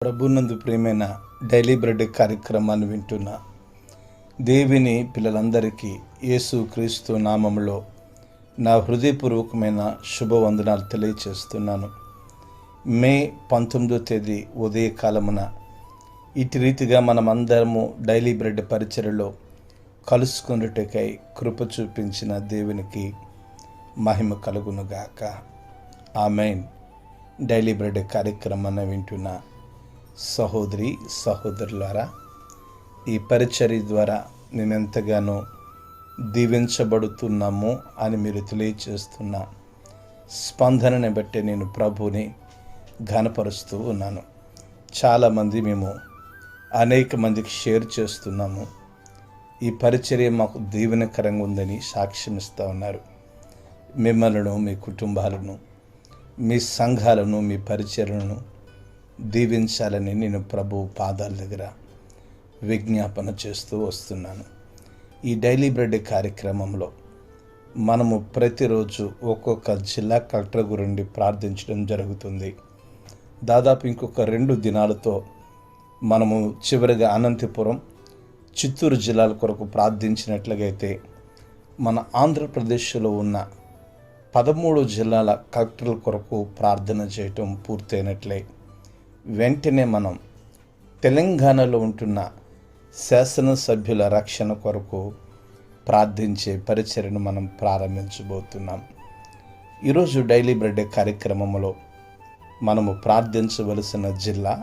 ప్రభునందు ప్రియమైన daily bread కార్యక్రమాన్ని వింటున్న దేవుని పిల్లలందరికీ యేసు క్రీస్తు నామములో నా హృదయపూర్వకమైన శుభవందనాలు తెలియచేస్తున్నాను. మే 19వ తేదీ ఉదయకాలమున ఇటు రీతిగా మనమందరము డైలీ బ్రెడ్ పరిచర్యలో కలుసుకున్నట్టుకై కృప చూపించిన దేవునికి మహిమ కలుగునుగాక. ఆమేన్. డైలీ బ్రెడ్ కార్యక్రమాన్ని వింటున్న సహోదరి సహోదరులారా, ఈ పరిచర్య ద్వారా మేము ఎంతగానో దీవించబడుతున్నాము అని మీరు తెలియచేస్తున్న స్పందనని బట్టి నేను ప్రభుని ఘనపరుస్తూ ఉన్నాను. చాలామంది మేము అనేక మందికి షేర్ చేస్తున్నాము. ఈ పరిచర్య మాకు దీవెనకరంగా ఉందని సాక్ష్యం ఇస్తూ ఉన్నారు. మిమ్మల్ని, మీ కుటుంబాలను, మీ సంఘాలను, మీ పరిచర్యలను దీవించాలని నేను ప్రభు పాదాల దగ్గర విజ్ఞాపన చేస్తూ వస్తున్నాను. ఈ డైలీ బ్రెడ్ కార్యక్రమంలో మనము ప్రతిరోజు ఒక్కొక్క జిల్లా కలెక్టర్ గురించి ప్రార్థించడం జరుగుతుంది. దాదాపు ఇంకొక 2 దినాలతో మనము చివరిగా అనంతపురం, చిత్తూరు జిల్లాల కొరకు ప్రార్థించినట్లయితే మన ఆంధ్రప్రదేశ్లో ఉన్న 13 జిల్లాల కలెక్టర్ల కొరకు ప్రార్థన చేయటం పూర్తయినట్లే వెంటనే మనం తెలంగాణలో ఉంటున్న శాసనసభ్యుల రక్షణ కొరకు ప్రార్థించే పరిచర్యను మనం ప్రారంభించబోతున్నాం. ఈరోజు డైలీ బ్రెడ్ కార్యక్రమంలో మనము ప్రార్థించవలసిన జిల్లా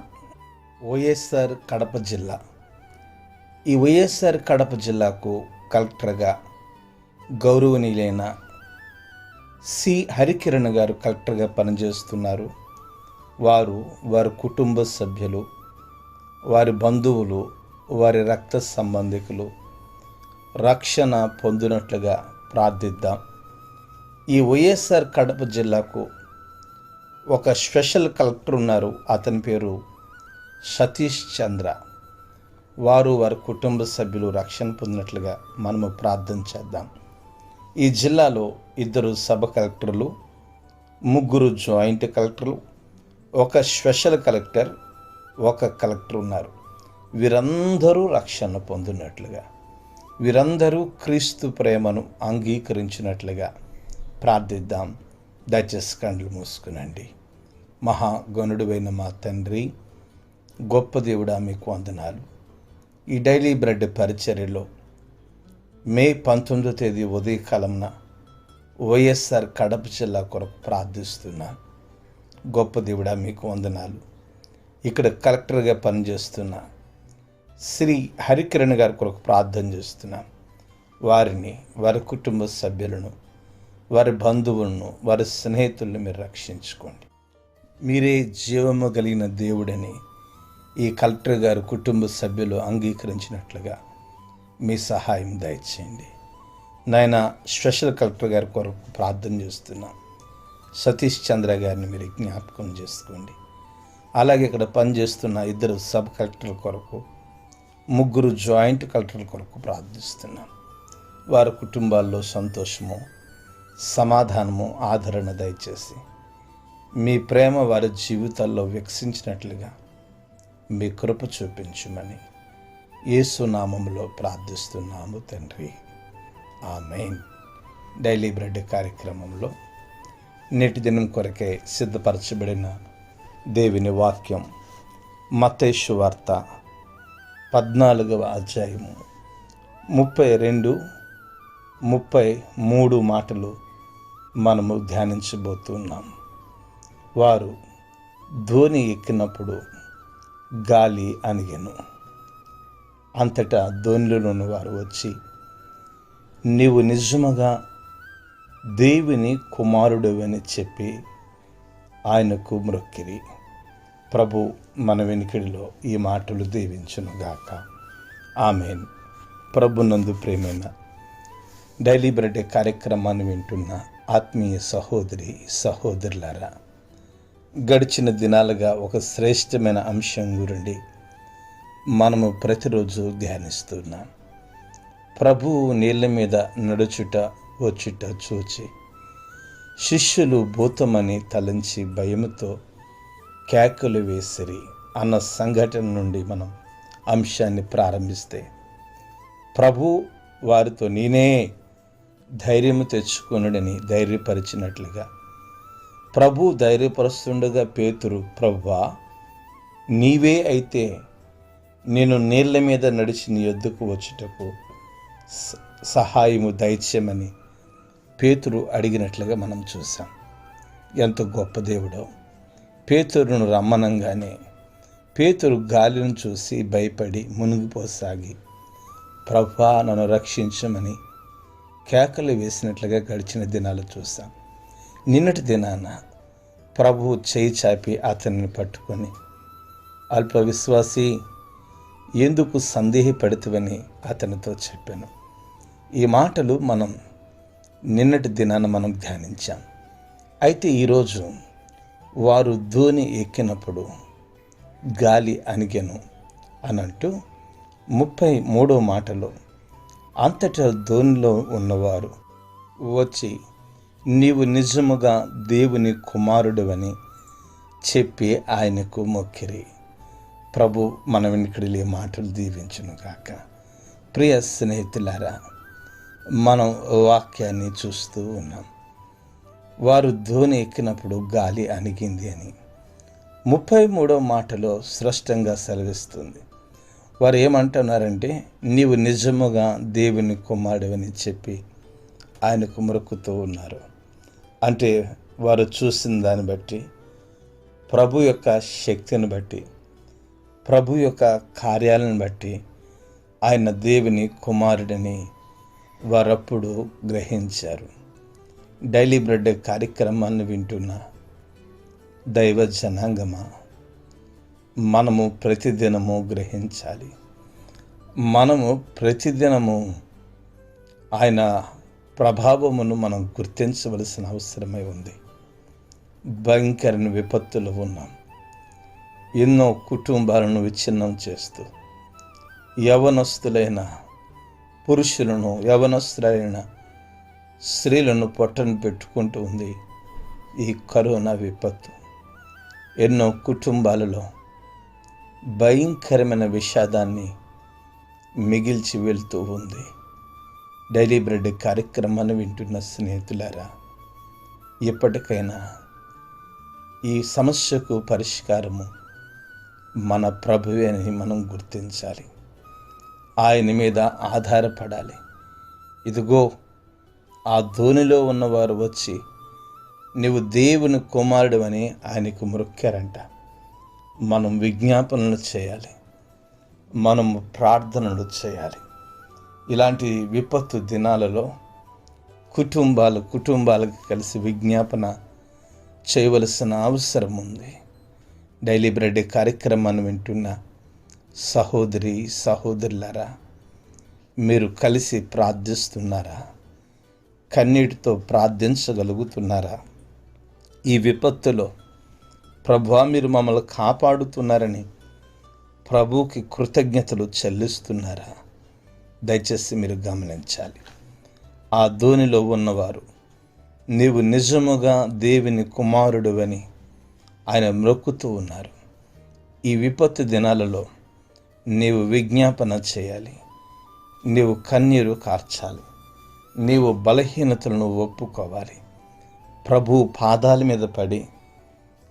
వైఎస్ఆర్ కడప జిల్లా. ఈ వైఎస్ఆర్ కడప జిల్లాకు కలెక్టర్గా గౌరవనీయులైన సి హరికిరణ్ గారు కలెక్టర్గా పనిచేస్తున్నారు. వారి కుటుంబ సభ్యులు, వారి బంధువులు, వారి రక్త సంబంధికులు రక్షణ పొందినట్లుగా ప్రార్థిద్దాం. ఈ వైఎస్ఆర్ కడప జిల్లాకు ఒక స్పెషల్ కలెక్టర్ ఉన్నారు. అతని పేరు సతీష్ చంద్ర. వారి కుటుంబ సభ్యులు రక్షణ పొందినట్లుగా మనము ప్రార్థన చేద్దాం. ఈ జిల్లాలో 2 సబ్ కలెక్టర్లు, 3 జాయింట్ కలెక్టర్లు, ఒక స్పెషల్ కలెక్టర్, ఒక కలెక్టర్ ఉన్నారు. వీరందరూ రక్షణ పొందినట్లుగా, వీరందరూ క్రీస్తు ప్రేమను అంగీకరించినట్లుగా ప్రార్థిద్దాం. దయచేసి కళ్ళు మూసుకునండి. మహాగణుడువైన మా తండ్రి, గొప్ప దేవుడా, మీకు వందనాలు. ఈ డైలీ బ్రెడ్ పరిచర్యలో మే 19వ తేదీ ఉదయకాలంన వైఎస్ఆర్ కడప జిల్లా కొరకు ప్రార్థిస్తున్నాను. గొప్ప దేవుడా, మీకు వందనాలు. ఇక్కడ కలెక్టర్గా పనిచేస్తున్న శ్రీ హరికిరణ్ గారి కొరకు ప్రార్థన చేస్తున్నాం. వారిని, వారి కుటుంబ సభ్యులను, వారి బంధువులను, వారి స్నేహితులను మీరు రక్షించుకోండి. మీరే జీవము కలిగిన దేవుడని ఈ కలెక్టర్ గారి కుటుంబ సభ్యులు అంగీకరించినట్లుగా మీ సహాయం దయచేయండి. నాయన, స్పెషల్ కలెక్టర్ గారి కొరకు ప్రార్థన చేస్తున్నాం. సతీష్ చంద్ర గారిని మీరు జ్ఞాపకం చేసుకోండి. అలాగే ఇక్కడ పనిచేస్తున్న 2 సబ్ కలెక్టర్ల కొరకు, 3 జాయింట్ కలెక్టర్ల కొరకు ప్రార్థిస్తున్నాం. వారి కుటుంబాల్లో సంతోషము, సమాధానము, ఆదరణ దయచేసి మీ ప్రేమ వారి జీవితాల్లో వికసించినట్లుగా మీ కృప చూపించమని యేసు నామములో ప్రార్థిస్తున్నాము తండ్రి. ఆమేన్. డైలీ బ్రెడ్ కార్యక్రమంలో నేటి దినం కొరకే సిద్ధపరచబడిన దేవుని వాక్యం మత్తయి సువార్త 14వ అధ్యాయము 32, 33 మాటలు మనము ధ్యానించబోతున్నాం. వారు ధోని ఎక్కినప్పుడు గాలి అణిగెను. అంతటా ధోనిలోని వారు వచ్చి, నీవు నిజముగా దేవుని కుమారుడవని చెప్పి ఆయనకు మ్రొక్కిరి. ప్రభు మన వెనుకడిలో ఈ మాటలు దీవించునుగాక. ఆమేన్. ప్రభునందు ప్రియమైన డైలీ బ్రెడ్ కార్యక్రమాన్ని వింటున్న ఆత్మీయ సహోదరి సహోదరులారా, గడిచిన దినాలుగా ఒక శ్రేష్టమైన అంశం గురించి మనము ప్రతిరోజు ధ్యానిస్తున్నాం. ప్రభువు నీళ్ళ మీద నడుచుట వచ్చుట చూచి శిష్యులు భూతమని తలంచి భయముతో కేకలు వేసిరి. అన్న సంఘటన నుండి మనం అంశాన్ని ప్రారంభిస్తే, ప్రభు వారితో నేనే ధైర్యము తెచ్చుకొనుడని ధైర్యపరిచినట్లుగా ప్రభు ధైర్యపరుస్తుండగా పేతురు, ప్రభువా నీవే అయితే నేను నీళ్ల మీద నడిచి నీ యొద్దకు వచ్చుటకు సహాయము దయచేయమని పేతురు అడిగినట్లుగా మనం చూసాం. ఎంత గొప్ప దేవుడో! పేతురును రమ్మనంగానే పేతురు గాలిని చూసి భయపడి మునిగిపోసాగి, ప్రభువా నన్ను రక్షించమని కేకలు వేసినట్లుగా గడిచిన దినాలు చూసాం. నిన్నటి దినాన ప్రభువు చేయి చాపి అతనిని పట్టుకొని, అల్ప విశ్వాసి ఎందుకు సందేహపడుతువని అతనితో చెప్పాను. ఈ మాటలు మనం నిన్నటి దినాన మనం ధ్యానించాం. అయితే ఈరోజు వారు ధోని ఎక్కినప్పుడు గాలి అణిగెను అనంటూ 33వ మాటలో, అంతటా ధోనిలో ఉన్నవారు వచ్చి నీవు నిజముగా దేవుని కుమారుడవని చెప్పి ఆయనకు మొక్కిరి. ప్రభు మన వెనుకడిలే మాటలు దీవించును గాక. ప్రియ స్నేహితులారా, మనం వాక్యాన్ని చూస్తూ ఉన్నాం. వారు ధోని ఎక్కినప్పుడు గాలి అణిగింది అని 33వ మాటలో స్పష్టంగా సెలవిస్తుంది. వారు ఏమంటున్నారంటే, నీవు నిజముగా దేవుని కుమారుడవని చెప్పి ఆయనకు మొక్కుతూ ఉన్నారు. అంటే వారు చూసిన దాన్ని బట్టి, ప్రభు యొక్క శక్తిని బట్టి, ప్రభు యొక్క కార్యాలను బట్టి ఆయన దేవుని కుమారుడని వారప్పుడు గ్రహించారు. డైలీ బ్రెడ్ కార్యక్రమాన్ని వింటున్న దైవ జనాంగమా, మనము ప్రతిదినము గ్రహించాలి. మనము ప్రతిదినము ఆయన ప్రభావమును మనం గుర్తించవలసిన అవసరమై ఉంది. భయంకరమైన విపత్తులు ఉన్నాం. ఎన్నో కుటుంబాలను విచ్ఛిన్నం చేస్తూ యవనస్తులైన పురుషులను, యవనస్తులైన స్త్రీలను పొట్టను పెట్టుకుంటూ ఉంది ఈ కరోనా విపత్తు. ఎన్నో కుటుంబాలలో భయంకరమైన విషాదాన్ని మిగిల్చి వెళ్తూ ఉంది. డైలీ బ్రెడ్ కార్యక్రమాన్ని వింటున్న స్నేహితులారా, ఎప్పటికైనా ఈ సమస్యకు పరిష్కారము మన ప్రభువే అని మనం గుర్తించాలి. ఆయన మీద ఆధారపడాలి. ఇదిగో ఆ ధోనిలో ఉన్నవారు వచ్చి నీవు దేవుని కుమారుడు అని ఆయనకు మొక్కారంట. మనం విజ్ఞాపనలు చేయాలి, మనము ప్రార్థనలు చేయాలి. ఇలాంటి విపత్తు దినాలలో కుటుంబాలకు కలిసి విజ్ఞాపన చేయవలసిన అవసరం ఉంది. డైలీ బ్రెడ్ కార్యక్రమాన్ని వింటున్న సహోదరి సహోదరులారా, మీరు కలిసి ప్రార్థిస్తున్నారా? కన్నీటితో ప్రార్థించగలుగుతున్నారా? ఈ విపత్తులో ప్రభువా మీరు మమ్మల్ని కాపాడుతున్నారని ప్రభువుకి కృతజ్ఞతలు చెల్లిస్తున్నారా? దయచేసి మీరు గమనించాలి. ఆ ధోనిలో ఉన్నవారు నీవు నిజముగా దేవుని కుమారుడు అని ఆయన మ్రొక్కుతూ ఉన్నారు. ఈ విపత్తు దినాలలో నీవు విజ్ఞాపన చేయాలి, నీవు కన్నీరు కార్చాలి, నీవు బలహీనతలను ఒప్పుకోవాలి. ప్రభు పాదాల మీద పడి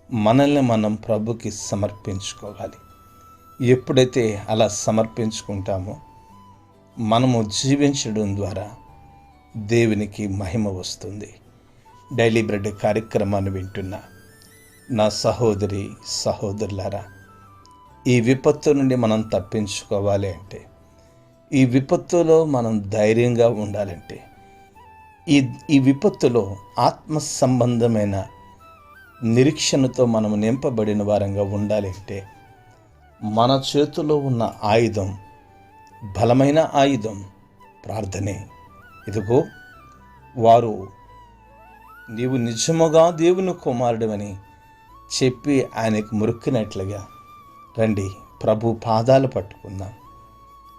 మనల్ని మనం ప్రభుకి సమర్పించుకోవాలి. ఎప్పుడైతే అలా సమర్పించుకుంటామో మనము జీవించడం ద్వారా దేవునికి మహిమ వస్తుంది. డైలీ బ్రెడ్ కార్యక్రమాన్ని వింటున్న నా సహోదరి సహోదరులారా, ఈ విపత్తు నుండి మనం తప్పించుకోవాలి అంటే, ఈ విపత్తులో మనం ధైర్యంగా ఉండాలంటే, ఈ విపత్తులో ఆత్మ సంబంధమైన నిరీక్షణతో మనం నింపబడిన వారంగా ఉండాలంటే, మన చేతిలో ఉన్న ఆయుధం, బలమైన ఆయుధం ప్రార్థనే. ఇదిగో వారు నీవు నిజముగా దేవుని కుమారుడవని చెప్పి ఆయనకు మొక్కినట్లుగా రండి, ప్రభు పాదాలు పట్టుకుందాం,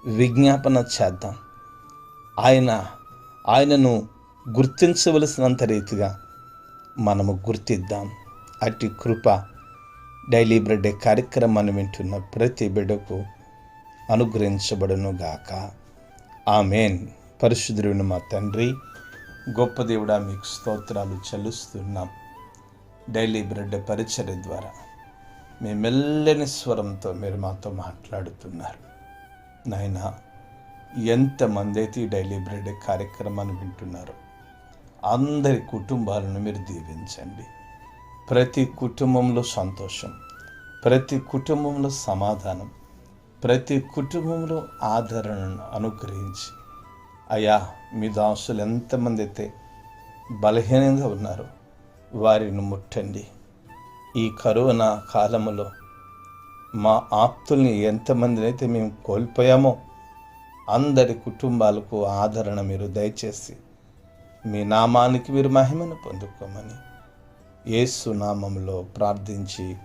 విజ్ఞాపన చేద్దాం. ఆయనను గుర్తించవలసినంత రీతిగా మనము గుర్తిద్దాం. అట్టి కృప డైలీ బ్రెడ్ కార్యక్రమాన్ని వింటున్న ప్రతి బిడ్డకు అనుగ్రహించబడును గాక. ఆమేన్. పరిశుద్ధుడైన మా తండ్రి, గొప్ప దేవుడా, మీకు స్తోత్రాలు చెల్లిస్తున్నాం. డైలీ బ్రెడ్ పరిచర్య ద్వారా మీ మెల్లని స్వరంతో మీరు మాతో మాట్లాడుతున్నారు నాయనా. ఎంతమంది అయితే ఈ డైలీ బ్రెడ్ కార్యక్రమాన్ని వింటున్నారో అందరి కుటుంబాలను మీరు దీవించండి. ప్రతి కుటుంబంలో సంతోషం, ప్రతి కుటుంబంలో సమాధానం, ప్రతి కుటుంబంలో ఆదరణను అనుగ్రహించి అయ్యా, మీ దాసులు ఎంతమంది అయితే బలహీనంగా ఉన్నారో వారిని ముట్టండి. ఈ కరోనా కాలంలో మా ఆప్తుల్ని ఎంతమందిని అయితే మేము కోల్పోయామో అందరి కుటుంబాలకు ఆదరణ మీరు దయచేసి మీ నామానికి మీరు మహిమను పొందుకోమని యేసు నామములో ప్రార్థించి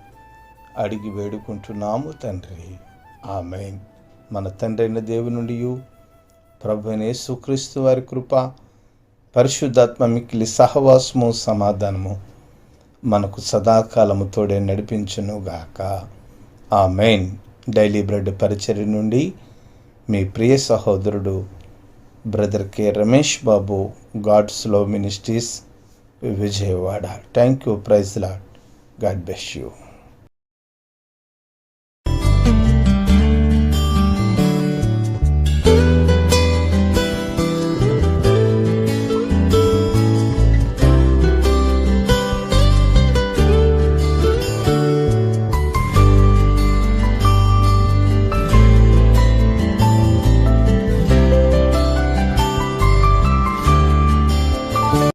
అడిగి వేడుకుంటున్నాము తండ్రి. ఆమేన్. మన తండ్రి అయిన దేవుని నుండి ప్రభువైన యేసుక్రీస్తు వారి కృప, పరిశుద్ధాత్మ మిక్కిలి సహవాసము, సమాధానము మనకు సదాకాలము తోడే నడిపించును గాక. ఆమేన్. డైలీ బ్రెడ్ పరిచర్య నుండి మీ ప్రియ సహోదరుడు brother K Ramesh Babu, God's Love Ministries, Vijayawada. Thank you. Praise Lord. God bless you.